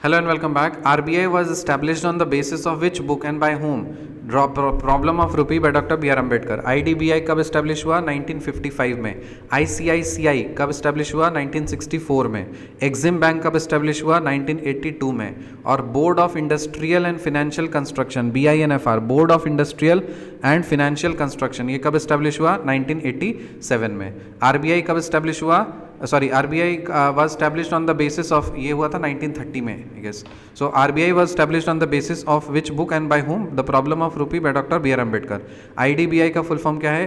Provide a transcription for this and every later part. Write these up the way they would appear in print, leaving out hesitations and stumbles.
Hello and welcome back. RBI was established on the basis of which book and by whom? Problem of rupee by doctor B R Ambedkar. IDBI कब establish हुआ? 1955 में. ICICI कब establish हुआ? 1964 में. Exim bank कब establish हुआ? 1982 में. और board of industrial and financial construction BINFR, board of industrial and financial construction, ये कब इस्टेब्लिश हुआ? 1987 में. आरबीआई कब इस्टेब्लिश हुआ? RBI was established on the basis of, ये हुआ था 1930 में, I guess. So RBI was established on the basis of which book and by whom? The Problem of Rupee by Dr. B.R. Ambedkar. IDBI का full form क्या है?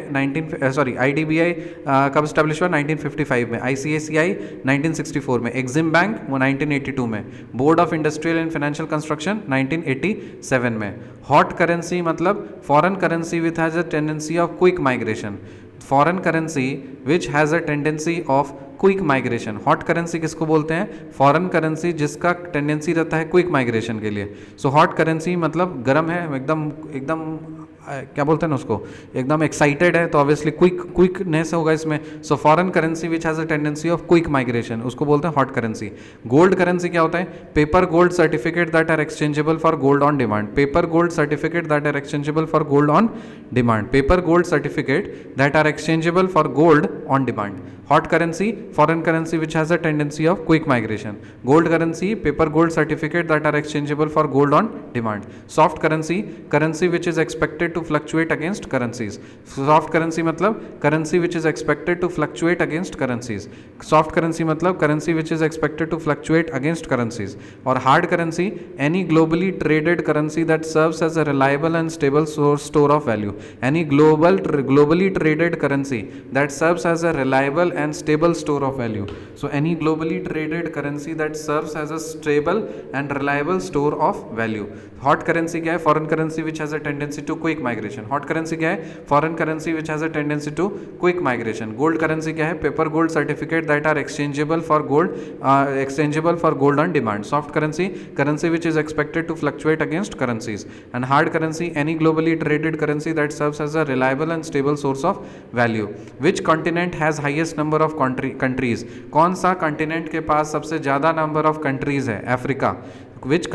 IDBI कब establish हुआ? 1955 में. ICICI 1964 में. एक्सिम बैंक वो 1982 में. Board of industrial and financial construction 1987 में. हॉट करेंसी मतलब foreign currency with has a tendency of quick migration. Foreign currency which has a tendency of quick migration. Hot currency किसको बोलते हैं? Foreign currency जिसका tendency रहता है quick migration के लिए. सो हॉट करेंसी मतलब गर्म है, एकदम एकदम क्या बोलते हैं ना उसको, एकदम एक्साइटेड है, तो ऑब्वियसली क्विकनेस होगा इसमें. So foreign currency which has a tendency of quick migration, उसको बोलते हैं हॉट करेंसी. गोल्ड करेंसी क्या होता है? Paper gold certificate that are exchangeable for gold on demand. Paper gold certificate that are exchangeable for gold on demand. Paper gold certificate that are exchangeable for gold on demand. Hot currency foreign currency which has a tendency of quick migration. Gold currency paper gold certificate that are exchangeable for gold on demand. Soft currency currency which is expected to fluctuate against currencies. Soft currency मतलब currency which is expected to fluctuate against currencies. Soft currency मतलब currency which is expected to fluctuate against currencies. और hard currency any globally traded currency that serves as a reliable and stable store of value. Any globally traded currency that serves as a reliable and stable store of value. So any globally traded currency that serves as a stable and reliable store of value. Hot currency क्या है? Foreign currency which has a tendency to quick migration. Hot currency क्या है? Foreign currency which has a tendency to quick migration. Gold currency क्या है? Paper gold certificate that are exchangeable for gold on demand. Soft currency currency which is expected to fluctuate against currencies. And hard currency any globally traded currency that serves as a reliable and stable source of value. Which continent has highest number of countries? कौन सा continent के पास सबसे ज्यादा number of countries है? Africa. Which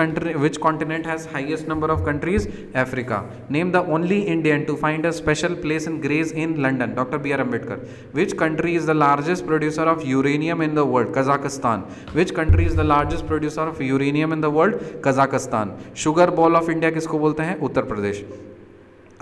continent has highest number of countries? Africa. Name the only Indian to find a special place in Grays in London. Dr. B.R. Ambedkar. Which country is the largest producer of uranium in the world? Kazakhstan. Which country is the largest producer of uranium in the world? Kazakhstan. Sugar bowl of India किसको बोलते हैं? Uttar Pradesh.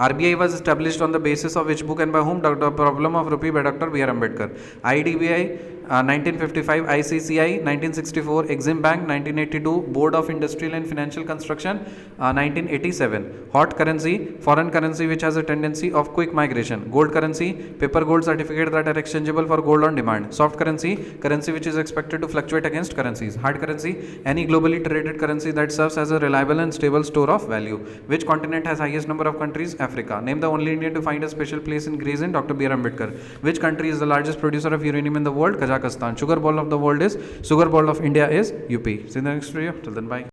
RBI was established on the basis of which book and by whom? The Problem of Rupee by Dr. B.R. Ambedkar. IDBI 1955, ICCI 1964, Exim Bank 1982, Board of Industrial and Financial Construction 1987. Hot currency foreign currency which has a tendency of quick migration. Gold currency paper gold certificate that are exchangeable for gold on demand. Soft currency currency which is expected to fluctuate against currencies. Hard currency any globally traded currency that serves as a reliable and stable store of value. Which continent has highest number of countries? Africa. Name the only Indian to find a special place in Grays in Dr. B.R. Ambedkar. Which country is the largest producer of uranium in the world? Kazakhstan. Sugar bowl of the world is Sugar bowl of India is UP. See you in the next video. Till then, bye.